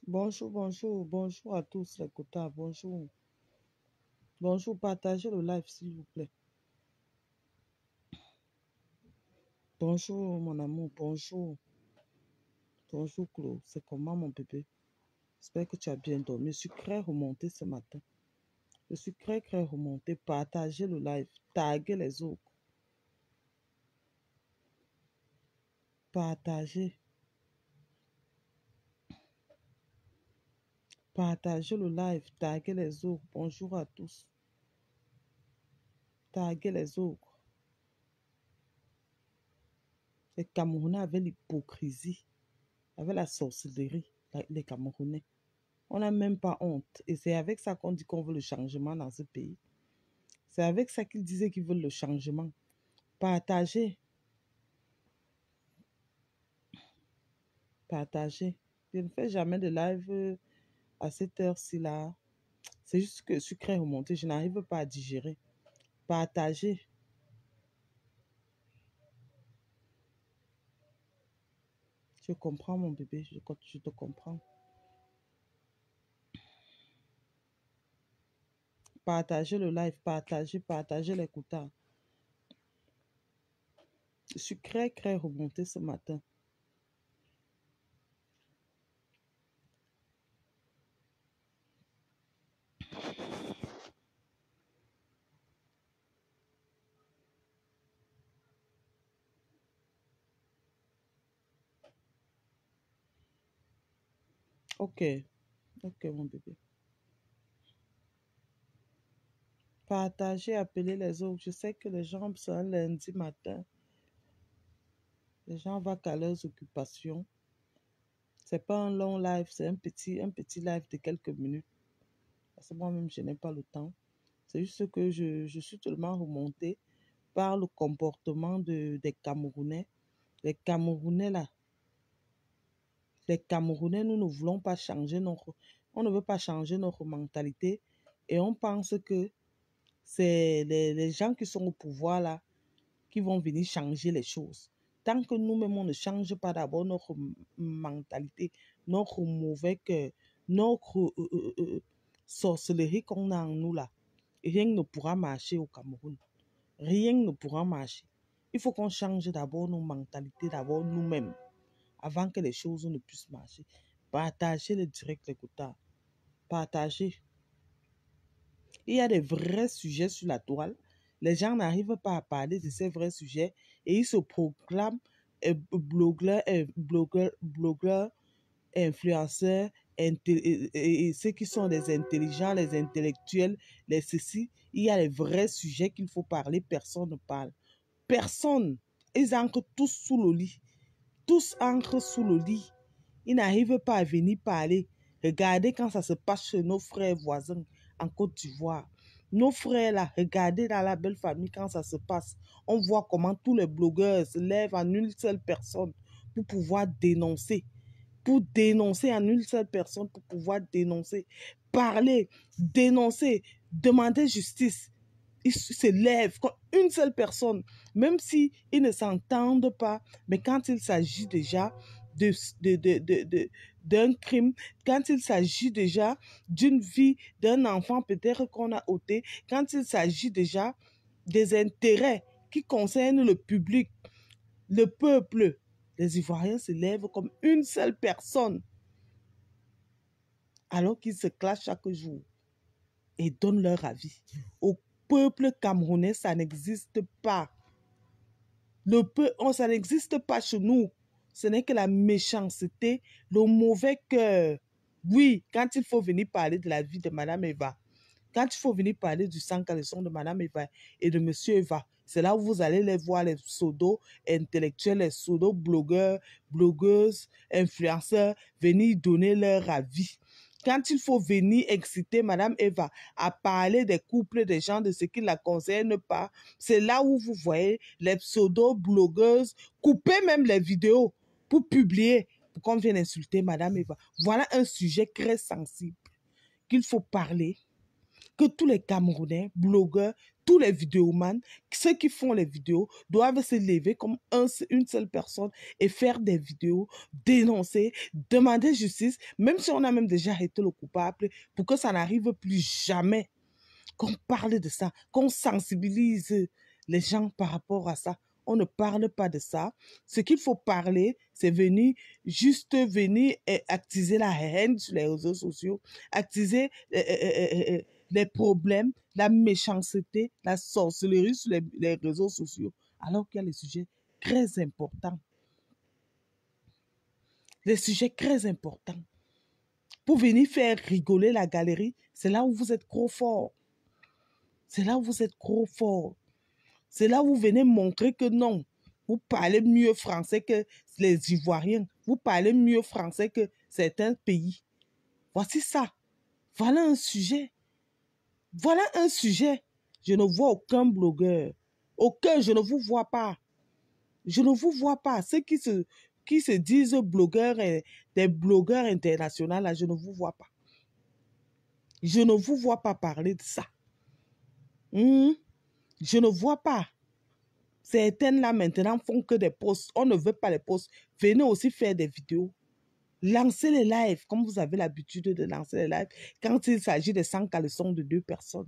Bonjour, bonjour, bonjour à tous les quotas, bonjour. Bonjour, partagez le live s'il vous plaît. Bonjour mon amour, bonjour. Bonjour Claude, c'est comment mon bébé? J'espère que tu as bien dormi. Je suis très remontée ce matin. Je suis très remontée. Partagez le live, taguez les autres. Partagez. Partagez le live, taguez les autres. Bonjour à tous. Taguez les autres. Les Camerounais avaient l'hypocrisie, avaient la sorcellerie, les Camerounais. On n'a même pas honte. Et c'est avec ça qu'on dit qu'on veut le changement dans ce pays. C'est avec ça qu'ils disaient qu'ils veulent le changement. Partagez. Partagez. Je ne fais jamais de live à cette heure-ci là. C'est juste que je suis très remontée. Je n'arrive pas à digérer. Partagez. Je comprends mon bébé. Je te comprends. Partagez le live. Partagez l'écouteur. Je suis très remontée ce matin. Ok. Ok mon bébé. Partagez, appelez les autres. Je sais que les gens, c'est un lundi matin. Les gens vont qu'à leurs occupations. C'est pas un long live, c'est un petit live de quelques minutes. Parce que moi-même, je n'ai pas le temps. C'est juste que je suis tellement remontée par le comportement des Camerounais. Les Camerounais, là, les Camerounais, nous ne voulons pas changer on ne veut pas changer notre mentalité. Et on pense que c'est les gens qui sont au pouvoir, là, qui vont venir changer les choses. Tant que nous-mêmes, on ne change pas d'abord notre mentalité, notre mauvais cœur, notre sorcellerie qu'on a en nous là, rien ne pourra marcher au Cameroun. Rien ne pourra marcher. Il faut qu'on change d'abord nos mentalités, d'abord nous-mêmes, avant que les choses ne puissent marcher. Partagez le direct, les quotas. Partagez. Il y a des vrais sujets sur la toile. Les gens n'arrivent pas à parler de ces vrais sujets et ils se proclament blogueurs, influenceurs, et ceux qui sont des intelligents, les intellectuels, les ceci. Il y a les vrais sujets qu'il faut parler, personne ne parle. Personne. Ils entrent tous sous le lit. Tous entrent sous le lit. Ils n'arrivent pas à venir parler. Regardez quand ça se passe chez nos frères voisins en Côte d'Ivoire. Nos frères là, regardez dans la belle famille quand ça se passe. On voit comment tous les blogueurs se lèvent en une seule personne pour pouvoir dénoncer. Pour dénoncer en une seule personne, pour pouvoir dénoncer. Parler, dénoncer, demander justice. Ils se lèvent comme une seule personne, même si ils ne s'entendent pas, mais quand il s'agit déjà d'un crime, quand il s'agit déjà d'une vie d'un enfant peut-être qu'on a ôté, quand il s'agit déjà des intérêts qui concernent le public, le peuple, les Ivoiriens se lèvent comme une seule personne, alors qu'ils se clashent chaque jour et donnent leur avis. Au peuple camerounais, ça n'existe pas. Ça n'existe pas chez nous. Ce n'est que la méchanceté, le mauvais cœur. Oui, quand il faut venir parler de la vie de Madame Eva, quand il faut venir parler du sang caleçon de Madame Eva et de Monsieur Eva, c'est là où vous allez les voir, les pseudo-intellectuels, les pseudo-blogueurs, blogueuses, influenceurs, venir donner leur avis. Quand il faut venir exciter Madame Eva à parler des couples des gens, de ce qui ne la concerne pas, c'est là où vous voyez les pseudo-blogueuses couper même les vidéos pour publier, pour qu'on vienne insulter Madame Eva. Voilà un sujet très sensible qu'il faut parler. que tous les Camerounais, blogueurs, tous les vidéomans, ceux qui font les vidéos, doivent se lever comme une seule personne et faire des vidéos, dénoncer, demander justice, même si on a même déjà arrêté le coupable, pour que ça n'arrive plus jamais. Qu'on parle de ça, qu'on sensibilise les gens par rapport à ça. On ne parle pas de ça. Ce qu'il faut parler, c'est juste venir et attiser la haine sur les réseaux sociaux, attiser les problèmes, la méchanceté, la sorcellerie sur les réseaux sociaux, alors qu'il y a des sujets très importants. Des sujets très importants. Pour venir faire rigoler la galerie, c'est là où vous êtes trop fort. C'est là où vous êtes trop fort. C'est là où vous venez montrer que non, vous parlez mieux français que les Ivoiriens. Vous parlez mieux français que certains pays. Voici ça. Voilà un sujet. Voilà un sujet. Je ne vois aucun blogueur. Aucun, je ne vous vois pas. Je ne vous vois pas. Ceux qui se disent blogueurs et des blogueurs internationaux, là, je ne vous vois pas. Je ne vous vois pas parler de ça. Je ne vois pas. Certaines là maintenant font que des posts. On ne veut pas les posts. Venez aussi faire des vidéos. Lancez les lives comme vous avez l'habitude de lancer les lives quand il s'agit de 100 caleçons de 2 personnes.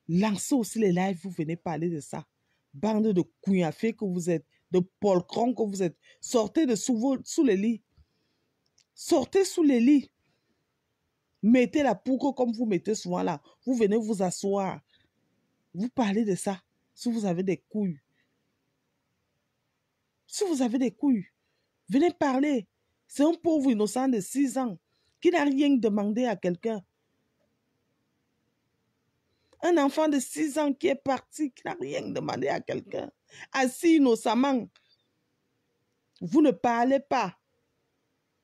Lancez aussi les lives, vous venez parler de ça. Bande de couignafés que vous êtes, de polcrons que vous êtes. Sortez de sous les lits. Sortez sous les lits. Mettez la poutre comme vous mettez souvent là. Vous venez vous asseoir. Vous parlez de ça. Si vous avez des couilles. Si vous avez des couilles, venez parler. C'est un pauvre innocent de 6 ans qui n'a rien demandé à quelqu'un. Un enfant de 6 ans qui est parti, qui n'a rien demandé à quelqu'un. Assis innocemment. Vous ne parlez pas.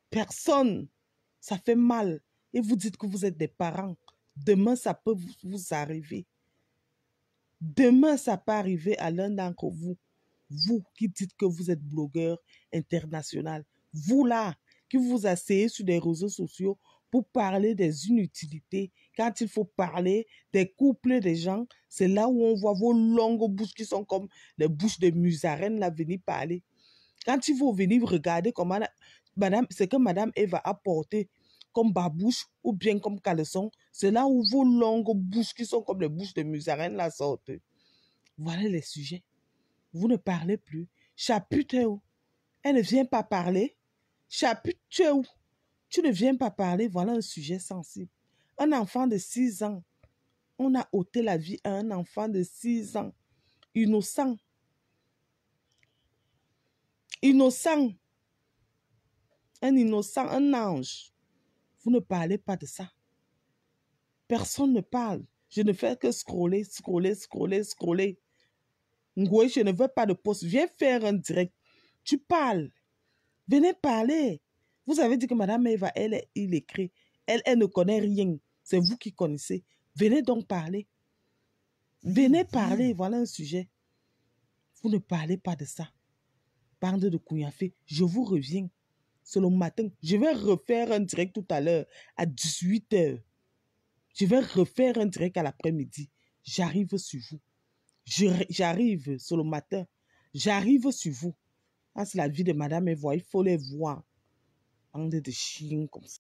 Personne. Ça fait mal. Et vous dites que vous êtes des parents. Demain, ça peut vous arriver. Demain, ça peut arriver à l'un d'entre vous. Vous qui dites que vous êtes blogueur international. Vous là, qui vous asseyez sur des réseaux sociaux pour parler des inutilités. Quand il faut parler des couples des gens, c'est là où on voit vos longues bouches qui sont comme les bouches de musaraines là venir parler. Quand il faut venir regarder comment ce que Madame Eva a porté comme babouche ou bien comme caleçon, c'est là où vos longues bouches qui sont comme les bouches de musaraines là sortent. Voilà les sujets. Vous ne parlez plus. Chaput, tu es où? Elle ne vient pas parler. Chaput, tu es où? Tu ne viens pas parler. Voilà un sujet sensible. Un enfant de 6 ans. On a ôté la vie à un enfant de 6 ans. Innocent. Innocent. Un innocent, un ange. Vous ne parlez pas de ça. Personne ne parle. Je ne fais que scroller, scroller, scroller, scroller. Oui, je ne veux pas de poste. Viens faire un direct. Tu parles. Venez parler. Vous avez dit que Madame Eva, il écrit. Elle ne connaît rien. C'est vous qui connaissez. Venez donc parler. Venez parler. Voilà un sujet. Vous ne parlez pas de ça. Bande de couignafés. Je vous reviens. C'est le matin. Je vais refaire un direct tout à l'heure à 18 h. Je vais refaire un direct à l'après-midi. J'arrive sur vous. J'arrive sur le matin. J'arrive sur vous. Ah, c'est la vie de Madame Eva. Il faut les voir. Bande de chiens comme ça.